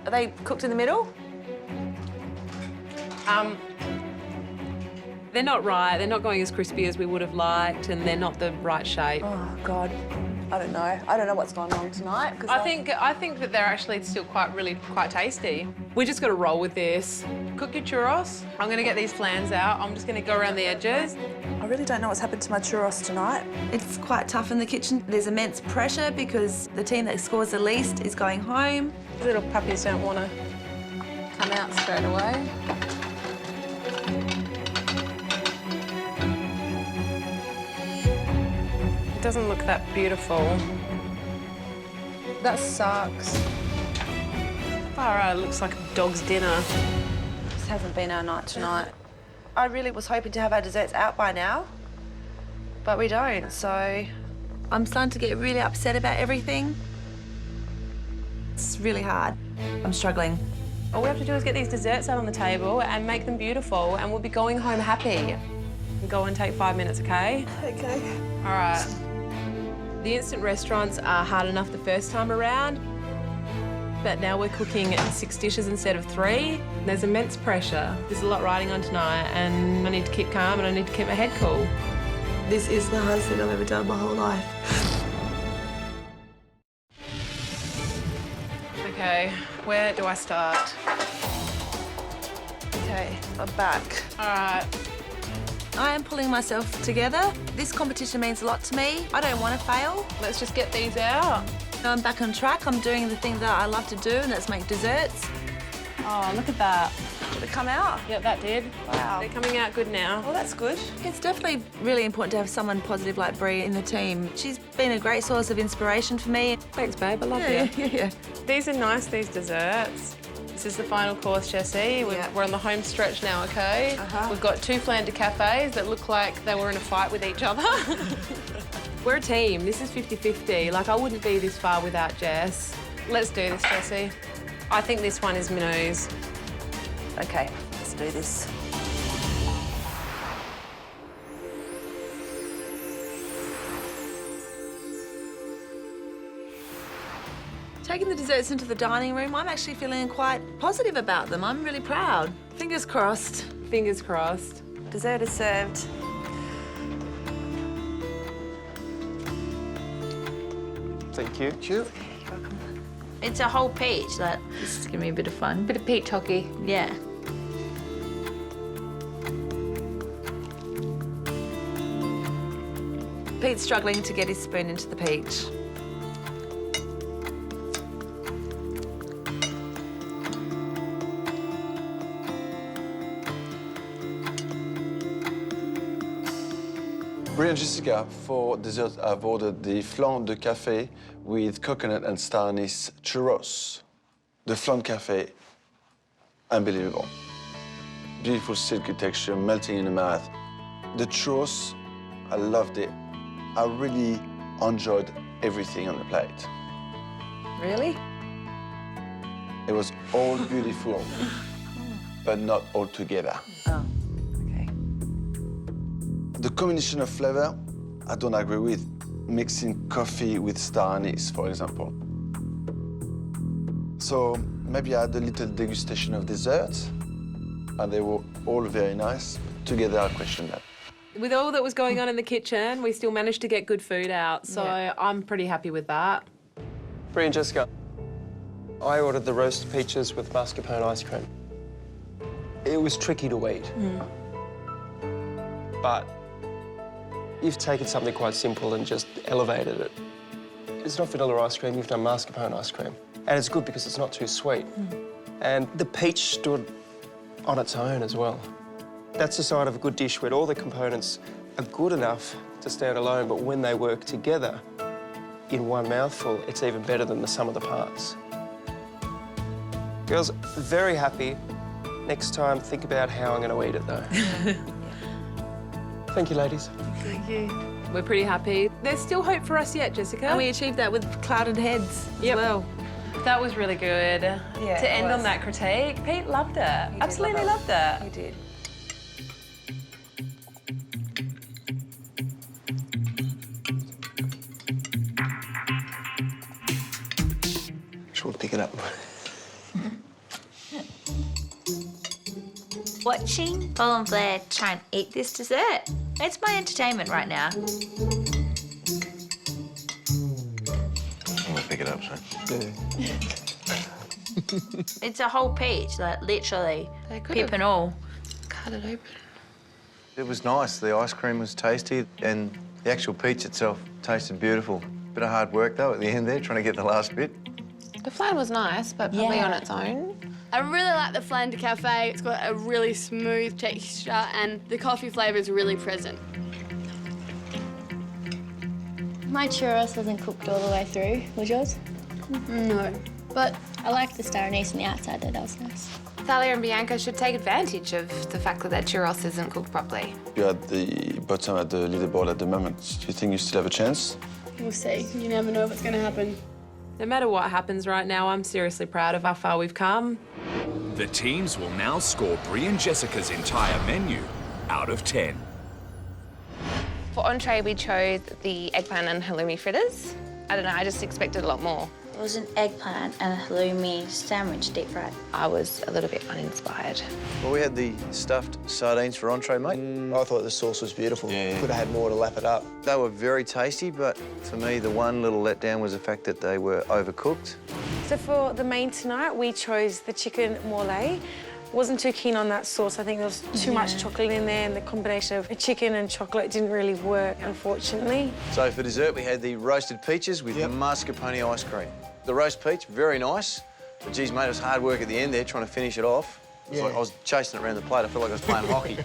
Are they cooked in the middle? They're not right. They're not going as crispy as we would have liked, and they're not the right shape. Oh, God. I don't know. I don't know what's going on tonight. I think that they're actually still quite tasty. We just got to roll with this. Cook your churros. I'm going to get these flans out. I'm just going to go around the edges. I really don't know what's happened to my churros tonight. It's quite tough in the kitchen. There's immense pressure because the team that scores the least is going home. Little puppies don't want to come out straight away. It doesn't look that beautiful. That sucks. Far out, it looks like a dog's dinner. This hasn't been our night tonight. I really was hoping to have our desserts out by now, but we don't, so I'm starting to get really upset about everything. It's really hard. I'm struggling. All we have to do is get these desserts out on the table and make them beautiful, and we'll be going home happy. Go and take 5 minutes, okay? Okay. All right. The instant restaurants are hard enough the first time around, but now we're cooking 6 dishes instead of 3. There's immense pressure. There's a lot riding on tonight, and I need to keep calm and I need to keep my head cool. This is the hardest thing I've ever done my whole life. Okay, where do I start? Okay, I'm back. All right. I am pulling myself together. This competition means a lot to me. I don't want to fail. Let's just get these out. I'm back on track. I'm doing the thing that I love to do, and that's make desserts. Oh, look at that. Did it come out? Yep, that did. Wow. They're coming out good now. Well, that's good. It's definitely really important to have someone positive like Brie in the team. She's been a great source of inspiration for me. Thanks, babe. I love you. Yeah. These are nice, these desserts. This is the final course, Jessie. We're on the home stretch now, okay? We've got 2 Flander cafes that look like they were in a fight with each other. We're a team. This is 50-50. Like, I wouldn't be this far without Jess. Let's do this, Jessie. I think this one is Minoo's. Okay, let's do this. Taking the desserts into the dining room, I'm actually feeling quite positive about them. I'm really proud. Fingers crossed. Fingers crossed. Dessert is served. Thank you. Cute. It's a whole peach. This is gonna be a bit of fun. Bit of peach hockey. Yeah. Pete's struggling to get his spoon into the peach. Brie and Jessica, for dessert, I've ordered the flan de café with coconut and star anise churros. The flan café, unbelievable. Beautiful silky texture, melting in the mouth. The churros, I loved it. I really enjoyed everything on the plate. Really? It was all beautiful, but not all together. Oh, okay. The combination of flavor, I don't agree with. Mixing coffee with star anise, for example. So maybe I had a little degustation of desserts, and they were all very nice. Together, I question that. With all that was going on in the kitchen, we still managed to get good food out, so I'm pretty happy with that. Brie and Jessica, I ordered the roasted peaches with mascarpone ice cream. It was tricky to eat. But you've taken something quite simple and just elevated it. It's not vanilla ice cream, you've done mascarpone ice cream. And it's good because it's not too sweet. And the peach stood on its own as well. That's the sign of a good dish where all the components are good enough to stand alone, but when they work together in one mouthful, it's even better than the sum of the parts. Girls, very happy. Next time, think about how I'm going to eat it, though. Thank you, ladies. Thank you. We're pretty happy. There's still hope for us yet, Jessica. And we achieved that with clouded heads as well. That was really good. Yeah, to end on that critique, Pete loved it. Absolutely loved it. He did. We'll pick it up. Watching Paul and Blair try and eat this dessert. It's my entertainment right now. I'm gonna pick it up, so. It's a whole peach, like literally, pip and all. Cut it open. It was nice. The ice cream was tasty, and the actual peach itself tasted beautiful. Bit of hard work, though, at the end there, trying to get the last bit. The flan was nice, but probably on its own. I really like the Flander Café. It's got a really smooth texture and the coffee flavour is really present. My churros wasn't cooked all the way through. Was yours? No. But I like the star anise on the outside though, that was nice. Thalia and Bianca should take advantage of the fact that their churros isn't cooked properly. You're at the bottom at the leaderboard at the moment. Do you think you still have a chance? We'll see. You never know what's going to happen. No matter what happens right now, I'm seriously proud of how far we've come. The teams will now score Brie and Jessica's entire menu out of 10. For entree, we chose the eggplant and halloumi fritters. I don't know, I just expected a lot more. It was an eggplant and a halloumi sandwich, deep fried. I was a little bit uninspired. Well, we had the stuffed sardines for entree, mate. I thought the sauce was beautiful. Could have had more to lap it up. They were very tasty, but for me, the one little letdown was the fact that they were overcooked. So for the main tonight, we chose the chicken morlaix. Wasn't too keen on that sauce. I think there was too much chocolate in there, and the combination of chicken and chocolate didn't really work, unfortunately. So for dessert, we had the roasted peaches with mascarpone ice cream. The roast peach, very nice. But geez, mate, it was hard work at the end there trying to finish it off. It was like I was chasing it around the plate. I felt like I was playing hockey.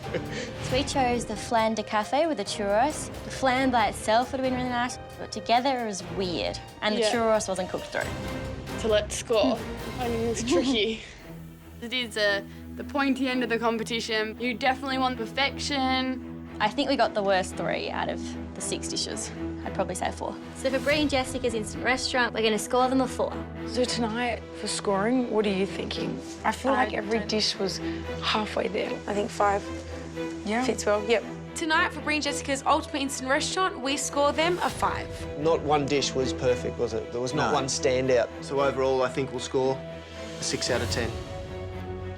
So we chose the Flander Café with the churros. The flan by itself would have been really nice, but together it was weird. And the churros wasn't cooked through. So let's score. I mean, it's tricky. It is the pointy end of the competition. You definitely want perfection. I think we got the worst 3 out of the 6 dishes. I'd probably say 4. So for Brie and Jessica's instant restaurant, we're going to score them a 4. So tonight, for scoring, what are you thinking? I feel like every dish was halfway there. I think 5 fits well. Yep. Tonight, for Brie and Jessica's Ultimate Instant Restaurant, we score them a 5. Not one dish was perfect, was it? There was not one standout. So overall, I think we'll score a 6 out of 10.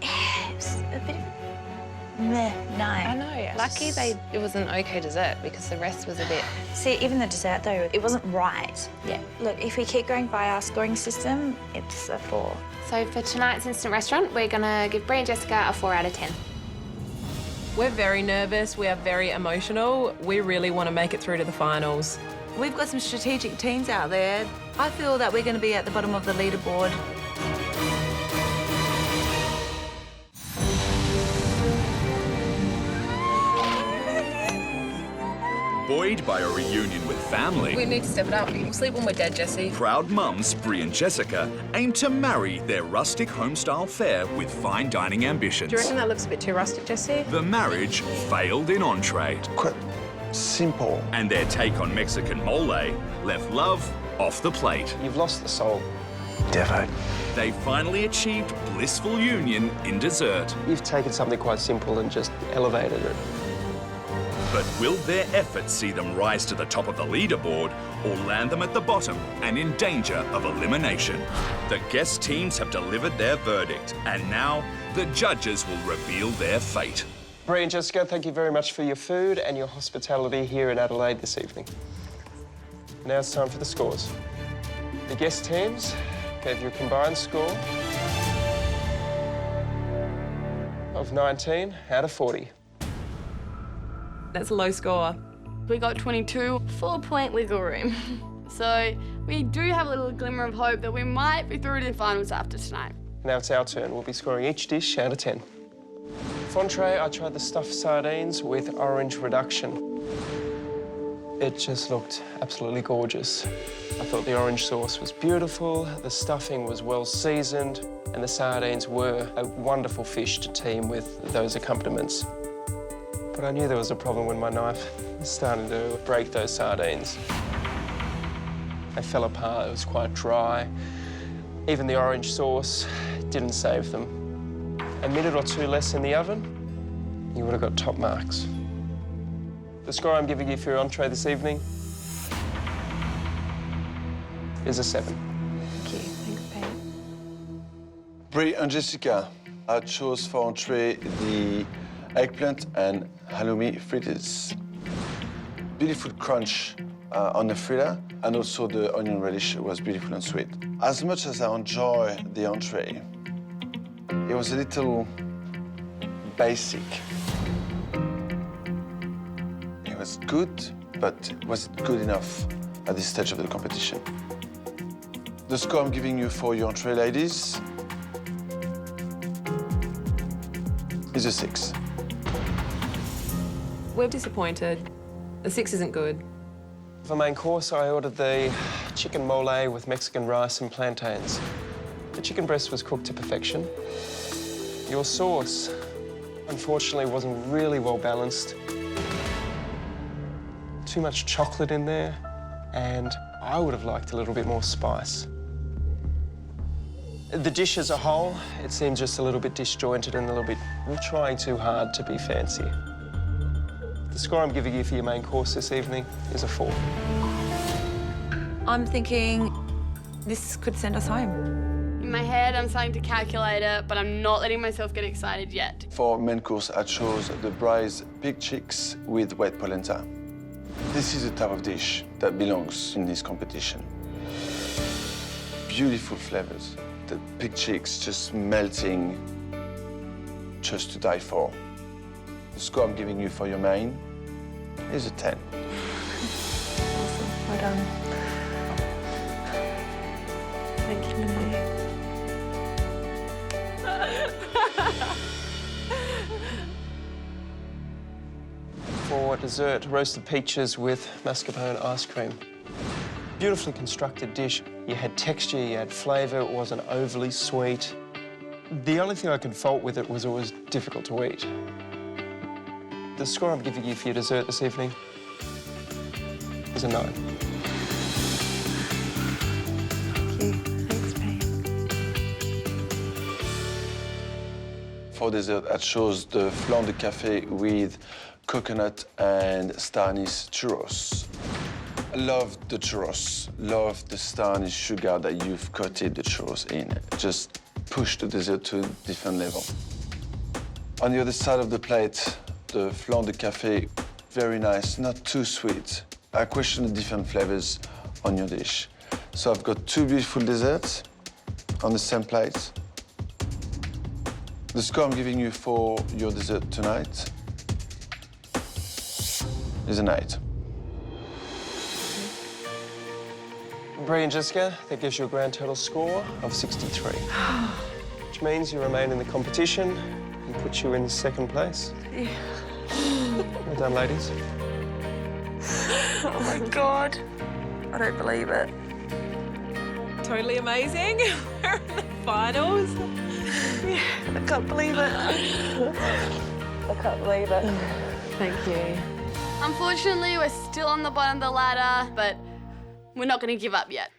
It was a bit of meh, no. I know. Lucky it was an okay dessert because the rest was a bit... See, even the dessert, though, it wasn't right. Yeah. Look, if we keep going by our scoring system, it's a 4. So for tonight's instant restaurant, we're going to give Brie and Jessica a 4 out of 10. We're very nervous. We are very emotional. We really want to make it through to the finals. We've got some strategic teams out there. I feel that we're going to be at the bottom of the leaderboard. Buoyed by a reunion with family, We need to step it up. We'll sleep when we're dead, Jessie. proud mums Brie and Jessica aim to marry their rustic home-style fare with fine dining ambitions. Do you reckon that looks a bit too rustic, Jessie? The marriage failed in entree. Quite simple. And their take on Mexican mole left love off the plate. You've lost the soul. Defo. They finally achieved blissful union in dessert. You've taken something quite simple and just elevated it. But will their efforts see them rise to the top of the leaderboard or land them at the bottom and in danger of elimination? The guest teams have delivered their verdict, and now the judges will reveal their fate. Brie and Jessica, thank you very much for your food and your hospitality here in Adelaide this evening. Now it's time for the scores. The guest teams gave you a combined score of 19 out of 40. That's a low score. We got 22. 4-point wiggle room. So we do have a little glimmer of hope that we might be through to the finals after tonight. Now it's our turn. We'll be scoring each dish out of 10. For entree, I tried the stuffed sardines with orange reduction. It just looked absolutely gorgeous. I thought the orange sauce was beautiful, the stuffing was well seasoned, and the sardines were a wonderful fish to team with those accompaniments. But I knew there was a problem when my knife was starting to break those sardines. They fell apart, it was quite dry. Even the orange sauce didn't save them. A minute or two less in the oven, you would have got top marks. The score I'm giving you for your entree this evening is a 7. Thank you. Thanks, Pete. Brie and Jessica, I chose for entree the eggplant and halloumi fritters. Beautiful crunch on the fritter, and also the onion relish was beautiful and sweet. As much as I enjoy the entree, it was a little basic. It was good, but was it good enough at this stage of the competition? The score I'm giving you for your entree, ladies, is a 6. We're disappointed. The 6 isn't good. For main course, I ordered the chicken mole with Mexican rice and plantains. The chicken breast was cooked to perfection. Your sauce, unfortunately, wasn't really well balanced. Too much chocolate in there, and I would have liked a little bit more spice. The dish as a whole, it seemed just a little bit disjointed and a little bit trying too hard to be fancy. The score I'm giving you for your main course this evening is a 4. I'm thinking this could send us home. In my head, I'm starting to calculate it, but I'm not letting myself get excited yet. For main course, I chose the braised pig cheeks with white polenta. This is the type of dish that belongs in this competition. Beautiful flavors. The pig cheeks just melting, just to die for. The score I'm giving you for your main is a 10. Awesome. Well done. Thank you, Lily. For dessert, roasted peaches with mascarpone ice cream. Beautifully constructed dish. You had texture, you had flavour, it wasn't overly sweet. The only thing I could fault with it was difficult to eat. The score I'm giving you for your dessert this evening is a 9. Thank you. Thanks, Pete. For dessert, I chose the Flander Café with coconut and star anise churros. I love the churros, love the star anise sugar that you've coated the churros in. Just push the dessert to a different level. On the other side of the plate, the Flander Café, very nice, not too sweet. I question the different flavors on your dish. So I've got 2 beautiful desserts on the same plate. The score I'm giving you for your dessert tonight is an 8. Brie and Jessica, that gives you a grand total score of 63. Which means you remain in the competition and puts you in second place. Yeah. Well done, ladies. Oh, my God. I don't believe it. Totally amazing. We're in the finals. Yeah, I can't believe it. I can't believe it. Thank you. Unfortunately, we're still on the bottom of the ladder, but we're not going to give up yet.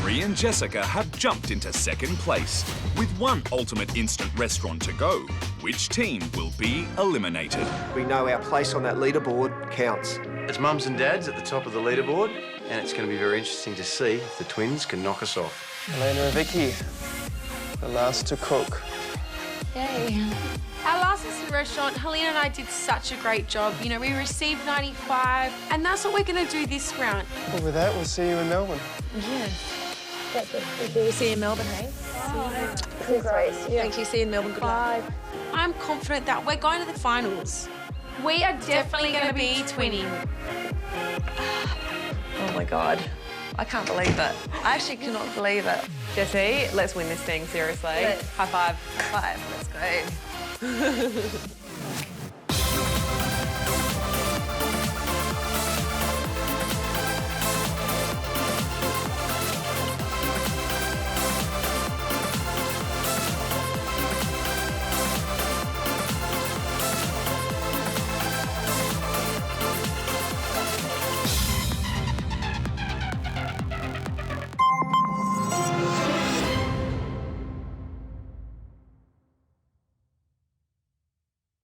Brie and Jessica have jumped into second place. With one ultimate instant restaurant to go, which team will be eliminated? We know our place on that leaderboard counts. It's mums and dads at the top of the leaderboard, and it's going to be very interesting to see if the twins can knock us off. Elena and Vicky, the last to cook. Yay. Our last instant restaurant, Helena and I did such a great job. You know, we received 95, and that's what we're going to do this round. Well, with that, we'll see you in Melbourne. Yeah. We'll see you in Melbourne, hey? Great. Yeah. Thank you. See you in Melbourne. Good luck. I'm confident that we're going to the finals. We are definitely going to be twinning. Oh, my God. I can't believe it. I actually cannot believe it. Jessie, let's win this thing, seriously. Let's. High five. High five. Let's go.